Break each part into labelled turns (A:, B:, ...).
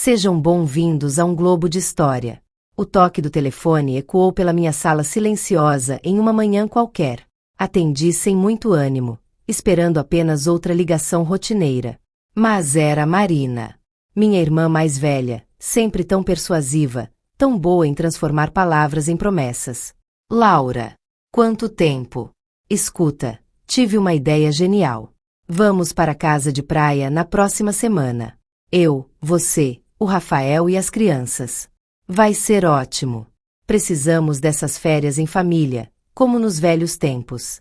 A: Sejam bem-vindos a um globo de história. O toque do telefone ecoou pela minha sala silenciosa em uma manhã qualquer. Atendi sem muito ânimo, esperando apenas outra ligação rotineira. Mas era a Marina. Minha irmã mais velha, sempre tão persuasiva, tão boa em transformar palavras em promessas. Laura, quanto tempo! Escuta, tive uma ideia genial. Vamos para a casa de praia na próxima semana. Eu, você, o Rafael e as crianças. Vai ser ótimo. Precisamos dessas férias em família, como nos velhos tempos.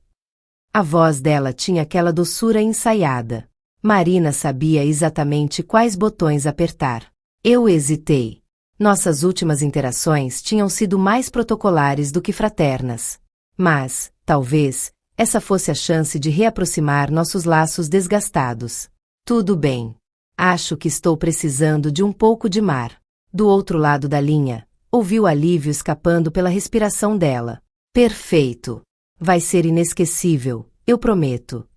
A: A voz dela tinha aquela doçura ensaiada. Marina sabia exatamente quais botões apertar. Eu hesitei. Nossas últimas interações tinham sido mais protocolares do que fraternas. Mas, talvez, essa fosse a chance de reaproximar nossos laços desgastados. Tudo bem. Acho que estou precisando de um pouco de mar. Do outro lado da linha, ouvi o alívio escapando pela respiração dela. Perfeito. Vai ser inesquecível, eu prometo.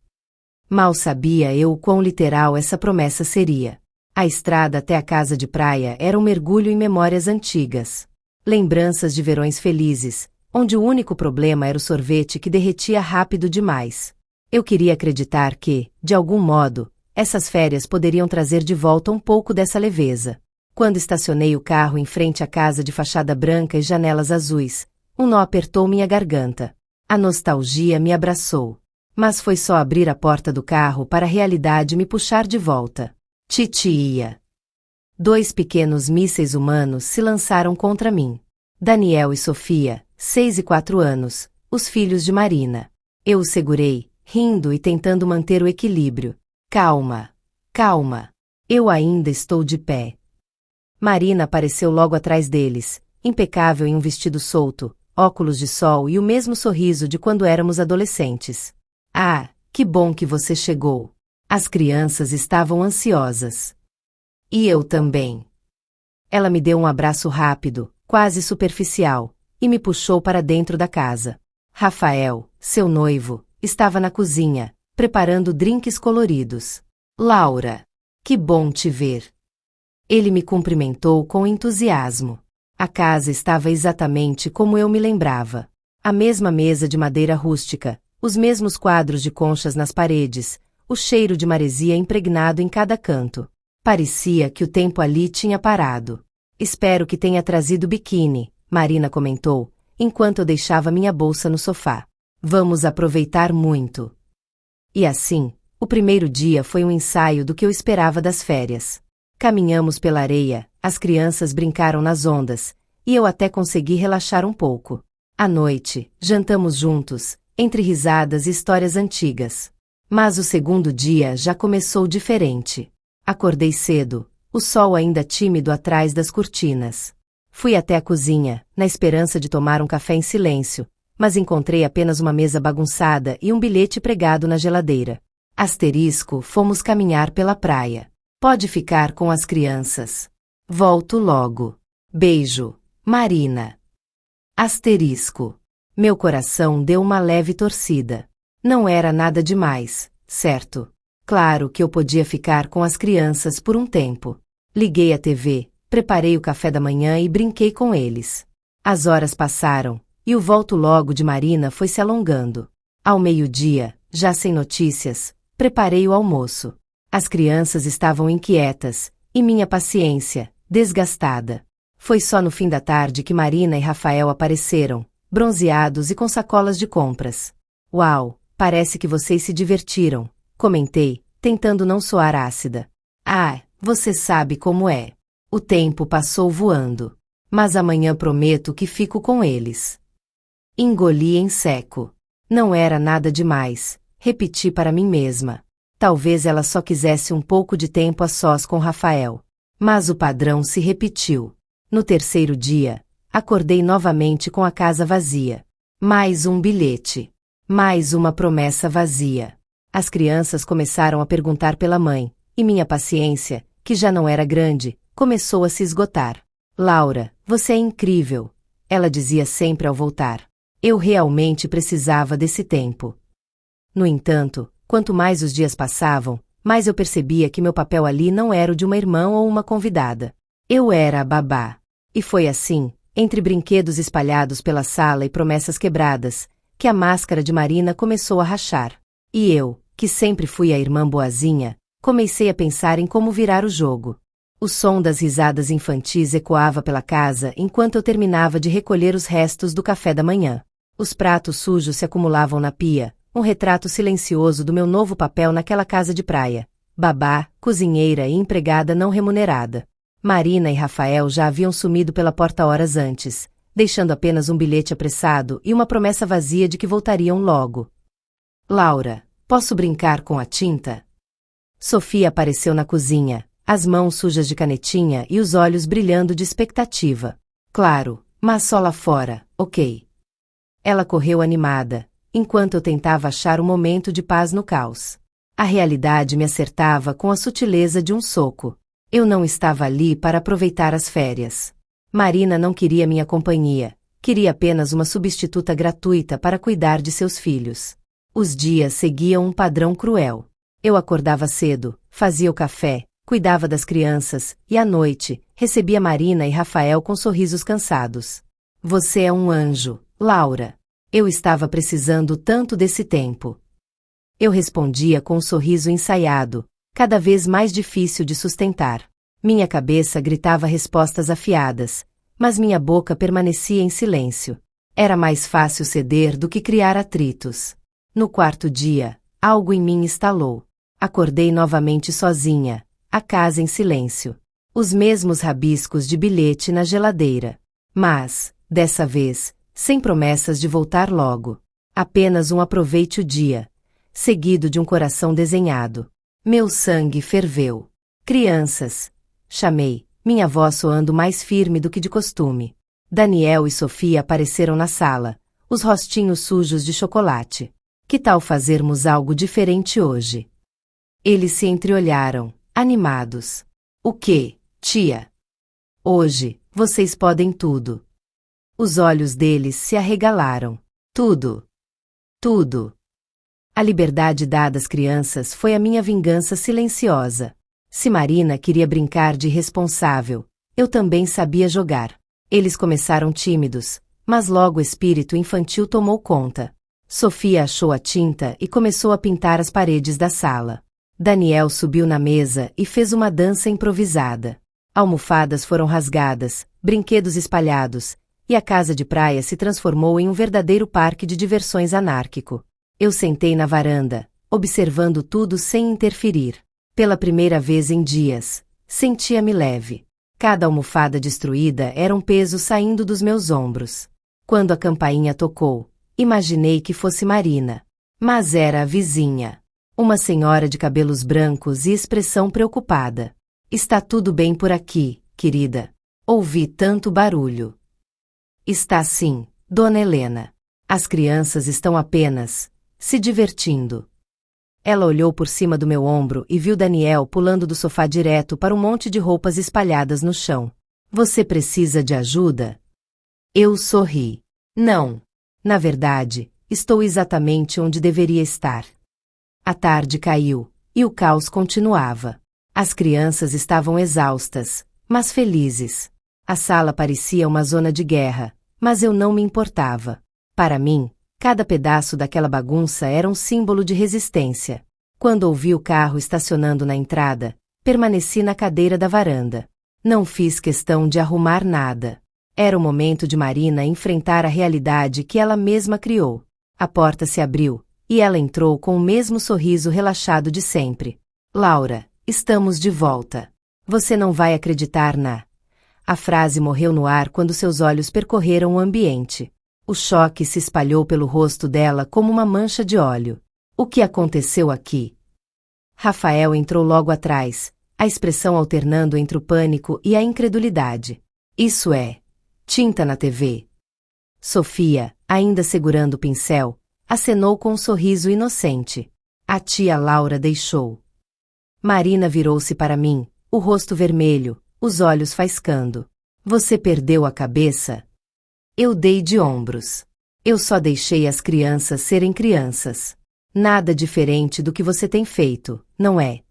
A: Mal sabia eu quão literal essa promessa seria. A estrada até a casa de praia era um mergulho em memórias antigas. Lembranças de verões felizes, onde o único problema era o sorvete que derretia rápido demais. Eu queria acreditar que, de algum modo, essas férias poderiam trazer de volta um pouco dessa leveza. Quando estacionei o carro em frente à casa de fachada branca e janelas azuis, um nó apertou minha garganta. A nostalgia me abraçou. Mas foi só abrir a porta do carro para a realidade me puxar de volta. Titia. 2 pequenos mísseis humanos se lançaram contra mim. Daniel e Sofia, 6 e 4 anos, os filhos de Marina. Eu os segurei, rindo e tentando manter o equilíbrio. Calma, calma. Eu ainda estou de pé. Marina apareceu logo atrás deles, impecável em um vestido solto, óculos de sol e o mesmo sorriso de quando éramos adolescentes. Ah, que bom que você chegou. As crianças estavam ansiosas. E eu também. Ela me deu um abraço rápido, quase superficial, e me puxou para dentro da casa. Rafael, seu noivo, estava na cozinha, preparando drinks coloridos. Laura, que bom te ver. Ele me cumprimentou com entusiasmo. A casa estava exatamente como eu me lembrava. A mesma mesa de madeira rústica, os mesmos quadros de conchas nas paredes, o cheiro de maresia impregnado em cada canto. Parecia que o tempo ali tinha parado. Espero que tenha trazido biquíni, Marina comentou, enquanto eu deixava minha bolsa no sofá. Vamos aproveitar muito. E assim, o primeiro dia foi um ensaio do que eu esperava das férias. Caminhamos pela areia, as crianças brincaram nas ondas, e eu até consegui relaxar um pouco. À noite, jantamos juntos, entre risadas e histórias antigas. Mas o segundo dia já começou diferente. Acordei cedo, o sol ainda tímido atrás das cortinas. Fui até a cozinha, na esperança de tomar um café em silêncio, mas encontrei apenas uma mesa bagunçada e um bilhete pregado na geladeira. Asterisco, fomos caminhar pela praia. Pode ficar com as crianças. Volto logo. Beijo, Marina. Asterisco. Meu coração deu uma leve torcida. Não era nada demais, certo? Claro que eu podia ficar com as crianças por um tempo. Liguei a TV, preparei o café da manhã e brinquei com eles. As horas passaram, e o volto logo de Marina foi se alongando. Ao meio-dia, já sem notícias, preparei o almoço. As crianças estavam inquietas, e minha paciência, desgastada. Foi só no fim da tarde que Marina e Rafael apareceram, bronzeados e com sacolas de compras. Uau, parece que vocês se divertiram, comentei, tentando não soar ácida. Ah, você sabe como é. O tempo passou voando. Mas amanhã prometo que fico com eles. Engoli em seco. Não era nada demais, repeti para mim mesma. Talvez ela só quisesse um pouco de tempo a sós com Rafael. Mas o padrão se repetiu. No terceiro dia, acordei novamente com a casa vazia. Mais um bilhete. Mais uma promessa vazia. As crianças começaram a perguntar pela mãe, e minha paciência, que já não era grande, começou a se esgotar. Laura, você é incrível, ela dizia sempre ao voltar. Eu realmente precisava desse tempo. No entanto, quanto mais os dias passavam, mais eu percebia que meu papel ali não era o de uma irmã ou uma convidada. Eu era a babá. E foi assim, entre brinquedos espalhados pela sala e promessas quebradas, que a máscara de Marina começou a rachar. E eu, que sempre fui a irmã boazinha, comecei a pensar em como virar o jogo. O som das risadas infantis ecoava pela casa enquanto eu terminava de recolher os restos do café da manhã. Os pratos sujos se acumulavam na pia, um retrato silencioso do meu novo papel naquela casa de praia. Babá, cozinheira e empregada não remunerada. Marina e Rafael já haviam sumido pela porta horas antes, deixando apenas um bilhete apressado e uma promessa vazia de que voltariam logo. Laura, posso brincar com a tinta? Sofia apareceu na cozinha, as mãos sujas de canetinha e os olhos brilhando de expectativa. Claro, mas só lá fora, ok. Ela correu animada, enquanto eu tentava achar um momento de paz no caos. A realidade me acertava com a sutileza de um soco. Eu não estava ali para aproveitar as férias. Marina não queria minha companhia, queria apenas uma substituta gratuita para cuidar de seus filhos. Os dias seguiam um padrão cruel. Eu acordava cedo, fazia o café, cuidava das crianças, e à noite, recebia Marina e Rafael com sorrisos cansados. Você é um anjo, Laura. Eu estava precisando tanto desse tempo. Eu respondia com um sorriso ensaiado, cada vez mais difícil de sustentar. Minha cabeça gritava respostas afiadas, mas minha boca permanecia em silêncio. Era mais fácil ceder do que criar atritos. No quarto dia, algo em mim estalou. Acordei novamente sozinha, a casa em silêncio. Os mesmos rabiscos de bilhete na geladeira. Mas, dessa vez, sem promessas de voltar logo. Apenas um aproveite o dia, seguido de um coração desenhado. Meu sangue ferveu. Crianças, chamei, minha voz soando mais firme do que de costume. Daniel e Sofia apareceram na sala, os rostinhos sujos de chocolate. Que tal fazermos algo diferente hoje? Eles se entreolharam, animados. O quê, tia? Hoje, vocês podem tudo. Os olhos deles se arregalaram. Tudo. Tudo. A liberdade dada às crianças foi a minha vingança silenciosa. Se Marina queria brincar de irresponsável, eu também sabia jogar. Eles começaram tímidos, mas logo o espírito infantil tomou conta. Sofia achou a tinta e começou a pintar as paredes da sala. Daniel subiu na mesa e fez uma dança improvisada. Almofadas foram rasgadas, brinquedos espalhados, e a casa de praia se transformou em um verdadeiro parque de diversões anárquico. Eu sentei na varanda, observando tudo sem interferir. Pela primeira vez em dias, sentia-me leve. Cada almofada destruída era um peso saindo dos meus ombros. Quando a campainha tocou, imaginei que fosse Marina. Mas era a vizinha. Uma senhora de cabelos brancos e expressão preocupada. Está tudo bem por aqui, querida? Ouvi tanto barulho. Está sim, Dona Helena. As crianças estão apenas se divertindo. Ela olhou por cima do meu ombro e viu Daniel pulando do sofá direto para um monte de roupas espalhadas no chão. Você precisa de ajuda? Eu sorri. Não. Na verdade, estou exatamente onde deveria estar. A tarde caiu, e o caos continuava. As crianças estavam exaustas, mas felizes. A sala parecia uma zona de guerra, mas eu não me importava. Para mim, cada pedaço daquela bagunça era um símbolo de resistência. Quando ouvi o carro estacionando na entrada, permaneci na cadeira da varanda. Não fiz questão de arrumar nada. Era o momento de Marina enfrentar a realidade que ela mesma criou. A porta se abriu, e ela entrou com o mesmo sorriso relaxado de sempre. Laura, estamos de volta. Você não vai acreditar na... A frase morreu no ar quando seus olhos percorreram o ambiente. O choque se espalhou pelo rosto dela como uma mancha de óleo. O que aconteceu aqui? Rafael entrou logo atrás, a expressão alternando entre o pânico e a incredulidade. Isso é... tinta na TV. Sofia, ainda segurando o pincel, acenou com um sorriso inocente. A tia Laura deixou. Marina virou-se para mim, o rosto vermelho, os olhos faiscando. Você perdeu a cabeça? Eu dei de ombros. Eu só deixei as crianças serem crianças. Nada diferente do que você tem feito, não é?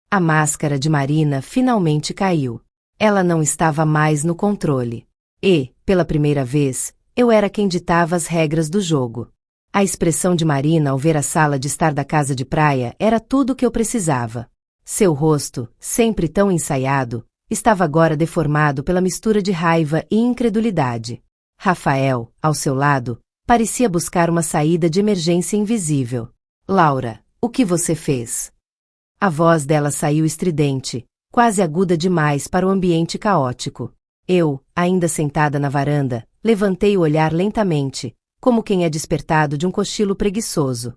A: A máscara de Marina finalmente caiu. Ela não estava mais no controle. E, pela primeira vez, eu era quem ditava as regras do jogo. A expressão de Marina ao ver a sala de estar da casa de praia era tudo o que eu precisava. Seu rosto, sempre tão ensaiado, estava agora deformado pela mistura de raiva e incredulidade. Rafael, ao seu lado, parecia buscar uma saída de emergência invisível. Laura, o que você fez? A voz dela saiu estridente, quase aguda demais para o ambiente caótico. Eu, ainda sentada na varanda, levantei o olhar lentamente, como quem é despertado de um cochilo preguiçoso.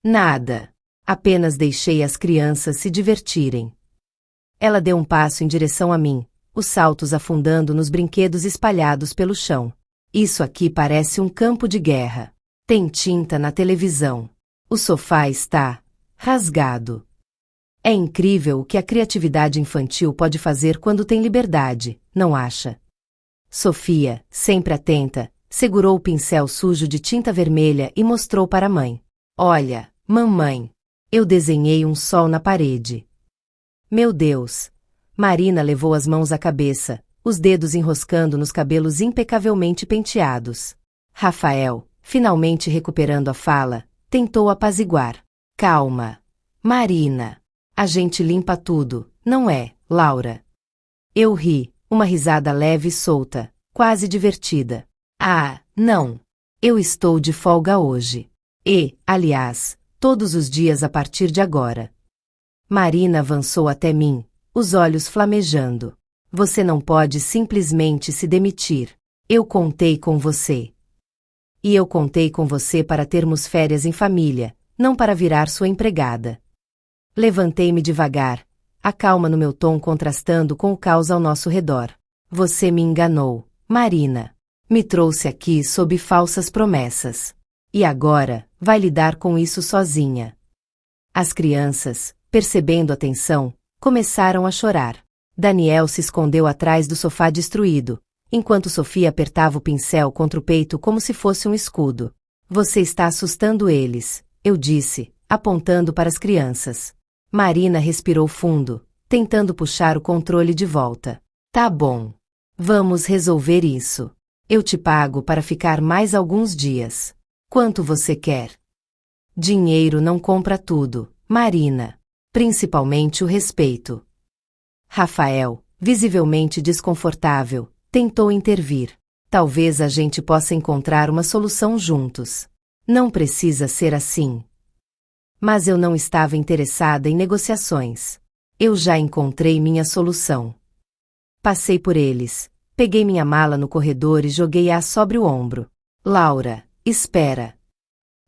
A: Nada. Apenas deixei as crianças se divertirem. Ela deu um passo em direção a mim, os saltos afundando nos brinquedos espalhados pelo chão. Isso aqui parece um campo de guerra. Tem tinta na televisão. O sofá está rasgado. É incrível o que a criatividade infantil pode fazer quando tem liberdade, não acha? Sofia, sempre atenta, segurou o pincel sujo de tinta vermelha e mostrou para a mãe. Olha, mamãe, eu desenhei um sol na parede. Meu Deus! Marina levou as mãos à cabeça, os dedos enroscando nos cabelos impecavelmente penteados. Rafael, finalmente recuperando a fala, tentou apaziguar. Calma. Marina. A gente limpa tudo, não é, Laura? Eu ri, uma risada leve e solta, quase divertida. Ah, não. Eu estou de folga hoje. E, aliás, todos os dias a partir de agora. Marina avançou até mim, os olhos flamejando. Você não pode simplesmente se demitir. Eu contei com você. E eu contei com você para termos férias em família, não para virar sua empregada. Levantei-me devagar, a calma no meu tom contrastando com o caos ao nosso redor. Você me enganou, Marina. Me trouxe aqui sob falsas promessas. E agora, vai lidar com isso sozinha. As crianças, percebendo a tensão, começaram a chorar. Daniel se escondeu atrás do sofá destruído, enquanto Sofia apertava o pincel contra o peito como se fosse um escudo. Você está assustando eles, eu disse, apontando para as crianças. Marina respirou fundo, tentando puxar o controle de volta. Tá bom. Vamos resolver isso. Eu te pago para ficar mais alguns dias. Quanto você quer? Dinheiro não compra tudo, Marina. Principalmente o respeito. Rafael, visivelmente desconfortável, tentou intervir. Talvez a gente possa encontrar uma solução juntos. Não precisa ser assim. Mas eu não estava interessada em negociações. Eu já encontrei minha solução. Passei por eles, peguei minha mala no corredor e joguei-a sobre o ombro. Laura, espera.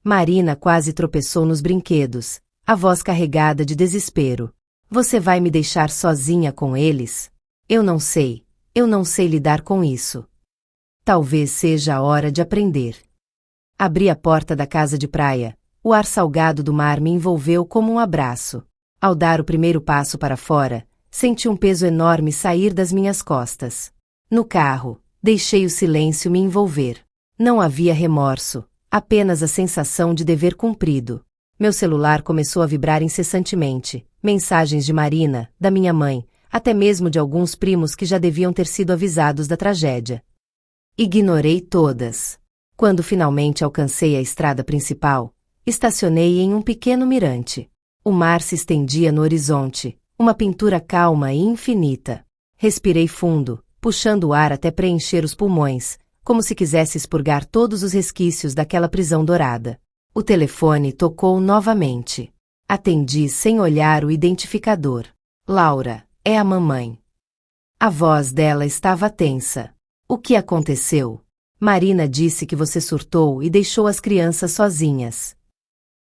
A: Marina quase tropeçou nos brinquedos, a voz carregada de desespero. Você vai me deixar sozinha com eles? Eu não sei lidar com isso. Talvez seja a hora de aprender. Abri a porta da casa de praia. O ar salgado do mar me envolveu como um abraço. Ao dar o primeiro passo para fora, senti um peso enorme sair das minhas costas. No carro, deixei o silêncio me envolver. Não havia remorso, apenas a sensação de dever cumprido. Meu celular começou a vibrar incessantemente. Mensagens de Marina, da minha mãe, até mesmo de alguns primos que já deviam ter sido avisados da tragédia. Ignorei todas. Quando finalmente alcancei a estrada principal, estacionei em um pequeno mirante. O mar se estendia no horizonte, uma pintura calma e infinita. Respirei fundo, puxando o ar até preencher os pulmões, como se quisesse expurgar todos os resquícios daquela prisão dourada. O telefone tocou novamente. Atendi sem olhar o identificador. Laura, é a mamãe. A voz dela estava tensa. O que aconteceu? Marina disse que você surtou e deixou as crianças sozinhas.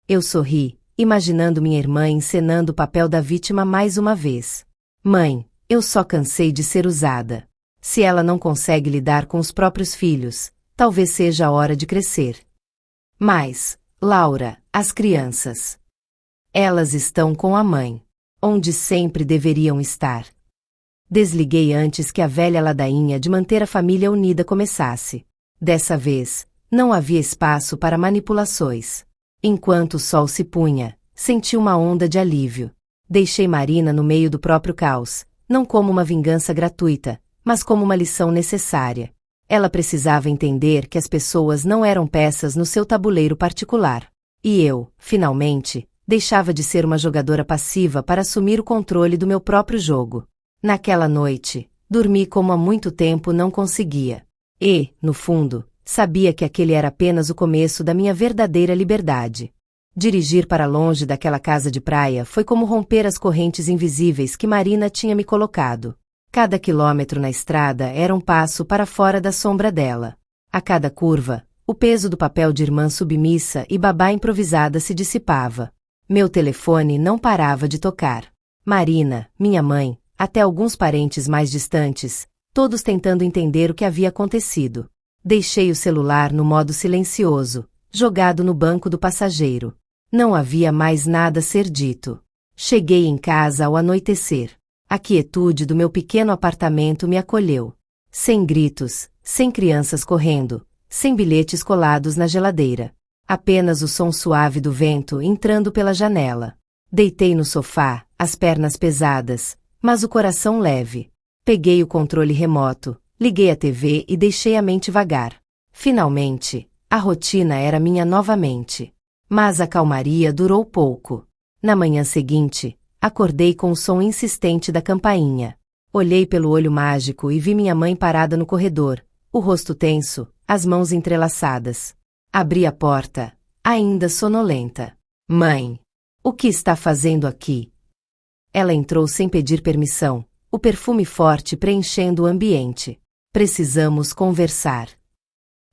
A: Eu sorri, imaginando minha irmã encenando o papel da vítima mais uma vez. Mãe, eu só cansei de ser usada. Se ela não consegue lidar com os próprios filhos, talvez seja a hora de crescer. Mas, Laura, as crianças. Elas estão com a mãe, onde sempre deveriam estar. Desliguei antes que a velha ladainha de manter a família unida começasse. Dessa vez, não havia espaço para manipulações. Enquanto o sol se punha, senti uma onda de alívio. Deixei Marina no meio do próprio caos, não como uma vingança gratuita, mas como uma lição necessária. Ela precisava entender que as pessoas não eram peças no seu tabuleiro particular. E eu, finalmente, deixava de ser uma jogadora passiva para assumir o controle do meu próprio jogo. Naquela noite, dormi como há muito tempo não conseguia. E, no fundo, sabia que aquele era apenas o começo da minha verdadeira liberdade. Dirigir para longe daquela casa de praia foi como romper as correntes invisíveis que Marina tinha me colocado. Cada quilômetro na estrada era um passo para fora da sombra dela. A cada curva, o peso do papel de irmã submissa e babá improvisada se dissipava. Meu telefone não parava de tocar. Marina, minha mãe, até alguns parentes mais distantes, todos tentando entender o que havia acontecido. Deixei o celular no modo silencioso, jogado no banco do passageiro. Não havia mais nada a ser dito. Cheguei em casa ao anoitecer. A quietude do meu pequeno apartamento me acolheu. Sem gritos, sem crianças correndo, sem bilhetes colados na geladeira. Apenas o som suave do vento entrando pela janela. Deitei no sofá, as pernas pesadas, mas o coração leve. Peguei o controle remoto, liguei a TV e deixei a mente vagar. Finalmente, a rotina era minha novamente. Mas a calmaria durou pouco. Na manhã seguinte, acordei com o som insistente da campainha. Olhei pelo olho mágico e vi minha mãe parada no corredor, o rosto tenso, as mãos entrelaçadas. Abri a porta, ainda sonolenta. Mãe, o que está fazendo aqui? Ela entrou sem pedir permissão, o perfume forte preenchendo o ambiente. Precisamos conversar.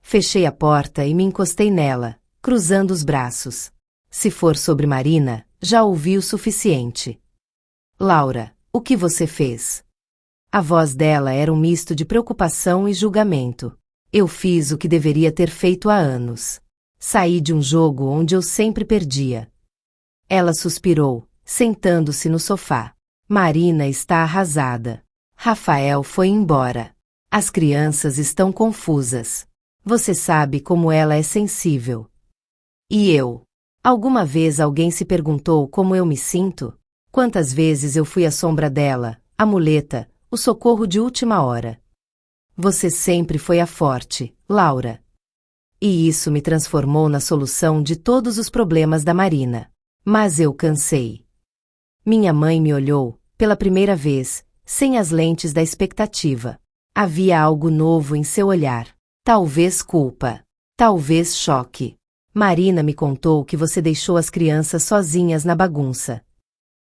A: Fechei a porta e me encostei nela, cruzando os braços. Se for sobre Marina, já ouvi o suficiente. Laura, o que você fez? A voz dela era um misto de preocupação e julgamento. Eu fiz o que deveria ter feito há anos. Saí de um jogo onde eu sempre perdia. Ela suspirou, sentando-se no sofá. Marina está arrasada. Rafael foi embora. As crianças estão confusas. Você sabe como ela é sensível. E eu? Alguma vez alguém se perguntou como eu me sinto? Quantas vezes eu fui a sombra dela, a muleta, o socorro de última hora? Você sempre foi a forte, Laura. E isso me transformou na solução de todos os problemas da Marina. Mas eu cansei. Minha mãe me olhou, pela primeira vez, sem as lentes da expectativa. Havia algo novo em seu olhar. Talvez culpa. Talvez choque. Marina me contou que você deixou as crianças sozinhas na bagunça.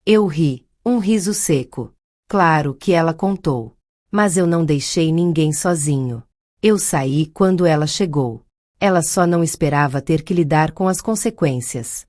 A: Eu ri, um riso seco. Claro que ela contou. Mas eu não deixei ninguém sozinho. Eu saí quando ela chegou. Ela só não esperava ter que lidar com as consequências.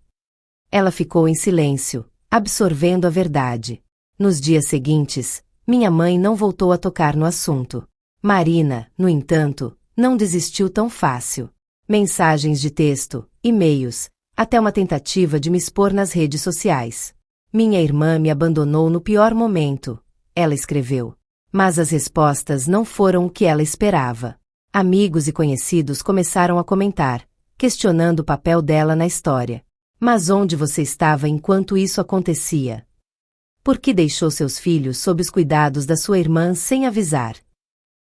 A: Ela ficou em silêncio, absorvendo a verdade. Nos dias seguintes, minha mãe não voltou a tocar no assunto. Marina, no entanto, não desistiu tão fácil. Mensagens de texto, e-mails, até uma tentativa de me expor nas redes sociais. Minha irmã me abandonou no pior momento, ela escreveu. Mas as respostas não foram o que ela esperava. Amigos e conhecidos começaram a comentar, questionando o papel dela na história. Mas onde você estava enquanto isso acontecia? Por que deixou seus filhos sob os cuidados da sua irmã sem avisar?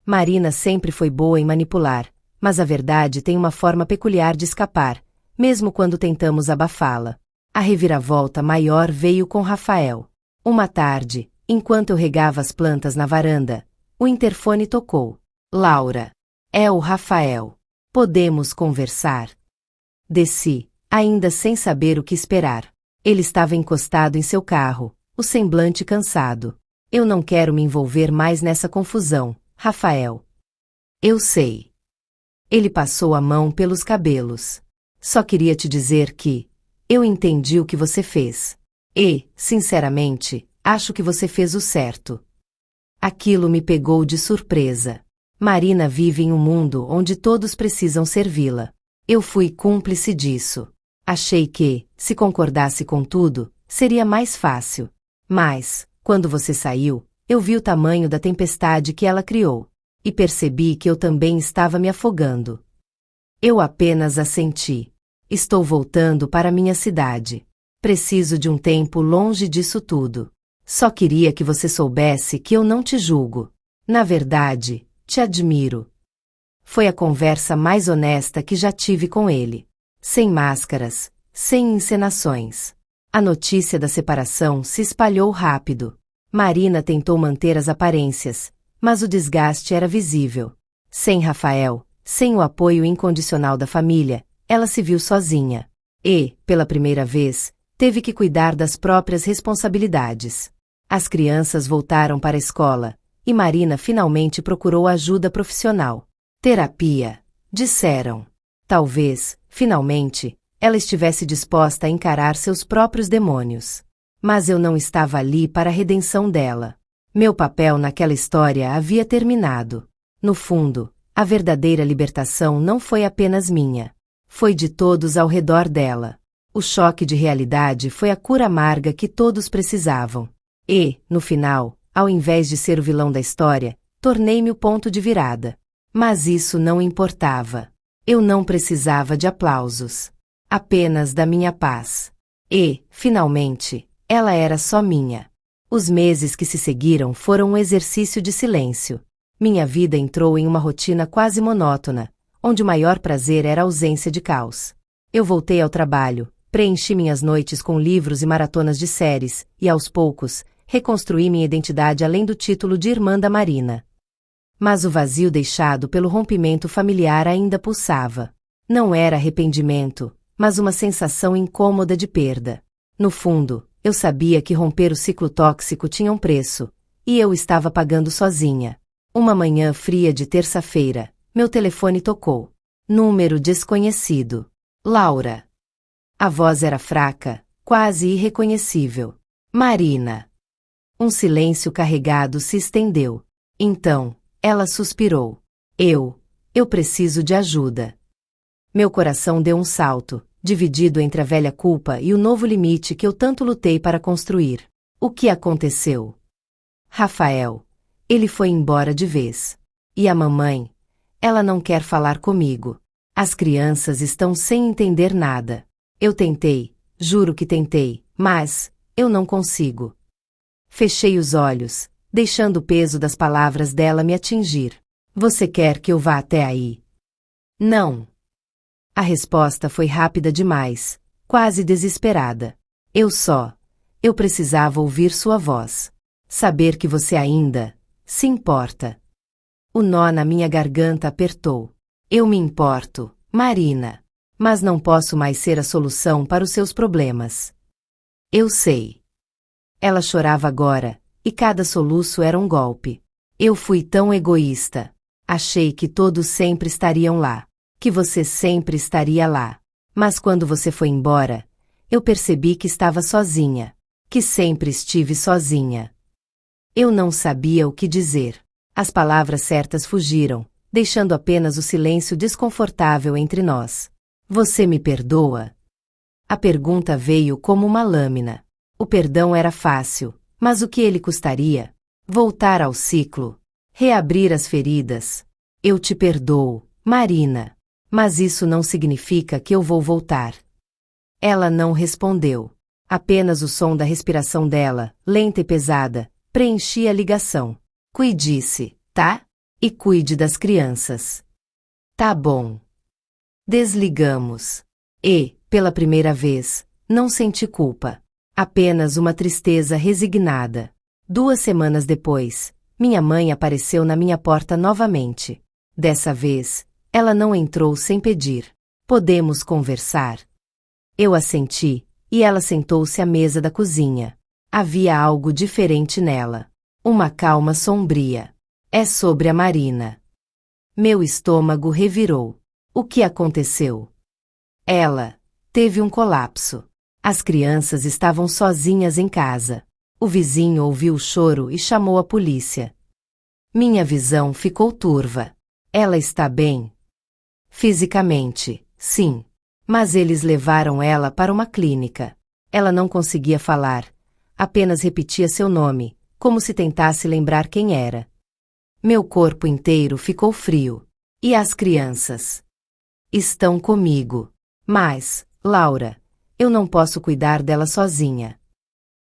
A: Marina sempre foi boa em manipular, mas a verdade tem uma forma peculiar de escapar, mesmo quando tentamos abafá-la. A reviravolta maior veio com Rafael. Uma tarde, enquanto eu regava as plantas na varanda, o interfone tocou. Laura. É o Rafael. Podemos conversar? Desci, ainda sem saber o que esperar. Ele estava encostado em seu carro, o semblante cansado. Eu não quero me envolver mais nessa confusão, Rafael. Eu sei. Ele passou a mão pelos cabelos. Só queria te dizer que eu entendi o que você fez. E, sinceramente, acho que você fez o certo. Aquilo me pegou de surpresa. Marina vive em um mundo onde todos precisam servi-la. Eu fui cúmplice disso. Achei que, se concordasse com tudo, seria mais fácil. Mas, quando você saiu, eu vi o tamanho da tempestade que ela criou. E percebi que eu também estava me afogando. Eu apenas assenti. Estou voltando para minha cidade. Preciso de um tempo longe disso tudo. Só queria que você soubesse que eu não te julgo. Na verdade, te admiro. Foi a conversa mais honesta que já tive com ele. Sem máscaras, sem encenações. A notícia da separação se espalhou rápido. Marina tentou manter as aparências, mas o desgaste era visível. Sem Rafael, sem o apoio incondicional da família, ela se viu sozinha. E, pela primeira vez, teve que cuidar das próprias responsabilidades. As crianças voltaram para a escola, e Marina finalmente procurou ajuda profissional. Terapia, disseram. Talvez, finalmente, ela estivesse disposta a encarar seus próprios demônios. Mas eu não estava ali para a redenção dela. Meu papel naquela história havia terminado. No fundo, a verdadeira libertação não foi apenas minha. Foi de todos ao redor dela. O choque de realidade foi a cura amarga que todos precisavam. E, no final, ao invés de ser o vilão da história, tornei-me o ponto de virada. Mas isso não importava. Eu não precisava de aplausos. Apenas da minha paz. E, finalmente, ela era só minha. Os meses que se seguiram foram um exercício de silêncio. Minha vida entrou em uma rotina quase monótona, onde o maior prazer era a ausência de caos. Eu voltei ao trabalho, preenchi minhas noites com livros e maratonas de séries, e aos poucos, reconstruí minha identidade além do título de irmã da Marina. Mas o vazio deixado pelo rompimento familiar ainda pulsava. Não era arrependimento, mas uma sensação incômoda de perda. No fundo, eu sabia que romper o ciclo tóxico tinha um preço, e eu estava pagando sozinha. Uma manhã fria de terça-feira, meu telefone tocou. Número desconhecido. Laura. A voz era fraca, quase irreconhecível. Marina. Um silêncio carregado se estendeu. Então, ela suspirou. Eu preciso de ajuda. Meu coração deu um salto, dividido entre a velha culpa e o novo limite que eu tanto lutei para construir. O que aconteceu? Rafael. Ele foi embora de vez. E a mamãe? Ela não quer falar comigo. As crianças estão sem entender nada. Eu tentei, juro que tentei, mas eu não consigo. Fechei os olhos, deixando o peso das palavras dela me atingir. Você quer que eu vá até aí? Não. A resposta foi rápida demais, quase desesperada. Eu precisava ouvir sua voz. Saber que você ainda se importa. O nó na minha garganta apertou. Eu me importo, Marina. Mas não posso mais ser a solução para os seus problemas. Eu sei. Ela chorava agora, e cada soluço era um golpe. Eu fui tão egoísta. Achei que todos sempre estariam lá. Que você sempre estaria lá. Mas quando você foi embora, eu percebi que estava sozinha. Que sempre estive sozinha. Eu não sabia o que dizer. As palavras certas fugiram, deixando apenas o silêncio desconfortável entre nós. Você me perdoa? A pergunta veio como uma lâmina. O perdão era fácil, mas o que ele custaria? Voltar ao ciclo. Reabrir as feridas. Eu te perdoo, Marina. Mas isso não significa que eu vou voltar. Ela não respondeu. Apenas o som da respiração dela, lenta e pesada, preenchia a ligação. Cuide-se, tá? E cuide das crianças. Tá bom. Desligamos. E, pela primeira vez, não senti culpa. Apenas uma tristeza resignada. 2 semanas depois, minha mãe apareceu na minha porta novamente. Dessa vez, ela não entrou sem pedir. Podemos conversar? Eu assenti, e ela sentou-se à mesa da cozinha. Havia algo diferente nela. Uma calma sombria. É sobre a Marina. Meu estômago revirou. O que aconteceu? Ela teve um colapso. As crianças estavam sozinhas em casa. O vizinho ouviu o choro e chamou a polícia. Minha visão ficou turva. Ela está bem? Fisicamente, sim. Mas eles levaram ela para uma clínica. Ela não conseguia falar. Apenas repetia seu nome, como se tentasse lembrar quem era. Meu corpo inteiro ficou frio. E as crianças? Estão comigo. Mas, Laura, eu não posso cuidar dela sozinha.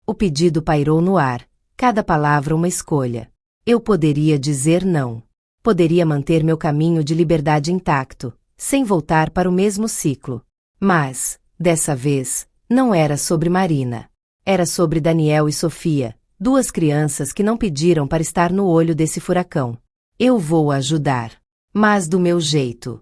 A: O pedido pairou no ar, Cada palavra uma escolha. Eu poderia dizer não. Poderia manter meu caminho de liberdade intacto, sem voltar para o mesmo ciclo. Mas, dessa vez, não era sobre Marina. Era sobre Daniel e Sofia, duas crianças que não pediram para estar no olho desse furacão. Eu vou ajudar. Mas do meu jeito.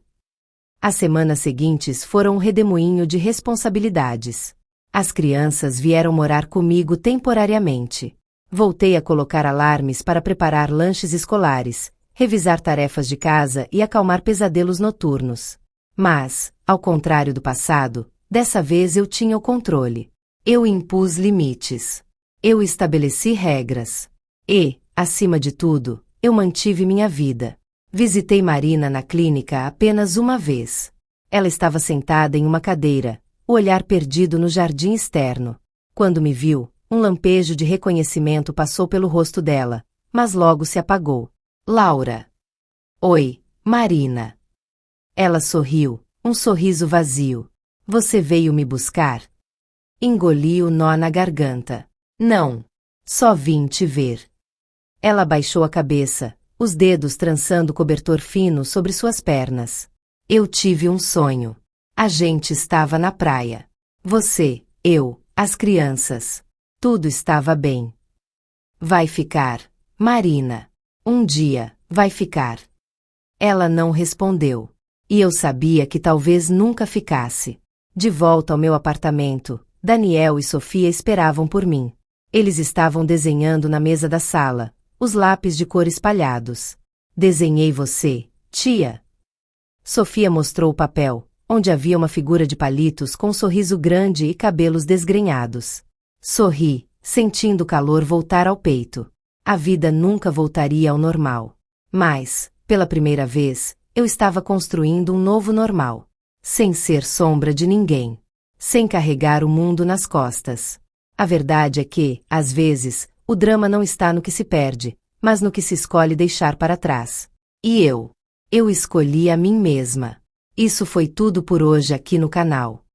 A: As semanas seguintes foram um redemoinho de responsabilidades. As crianças vieram morar comigo temporariamente. Voltei a colocar alarmes para preparar lanches escolares, revisar tarefas de casa e acalmar pesadelos noturnos. Mas, ao contrário do passado, dessa vez eu tinha o controle. Eu impus limites. Eu estabeleci regras. E, acima de tudo, eu mantive minha vida. Visitei Marina na clínica apenas uma vez. Ela estava sentada em uma cadeira, o olhar perdido no jardim externo. Quando me viu, um lampejo de reconhecimento passou pelo rosto dela, mas logo se apagou. Laura. Oi, Marina. Ela sorriu, um sorriso vazio. Você veio me buscar? Engoli o nó na garganta. Não. Só vim te ver. Ela baixou a cabeça, os dedos trançando o cobertor fino sobre suas pernas. Eu tive um sonho. A gente estava na praia. Você, eu, as crianças. Tudo estava bem. Vai ficar, Marina. Um dia, vai ficar. Ela não respondeu. E eu sabia que talvez nunca ficasse. De volta ao meu apartamento, Daniel e Sofia esperavam por mim. Eles estavam desenhando na mesa da sala, os lápis de cor espalhados. Desenhei você, tia. Sofia mostrou o papel, onde havia uma figura de palitos com um sorriso grande e cabelos desgrenhados. Sorri, sentindo o calor voltar ao peito. A vida nunca voltaria ao normal. Mas, pela primeira vez, eu estava construindo um novo normal. Sem ser sombra de ninguém. Sem carregar o mundo nas costas. A verdade é que, às vezes, o drama não está no que se perde, mas no que se escolhe deixar para trás. E eu escolhi a mim mesma. Isso foi tudo por hoje aqui no canal.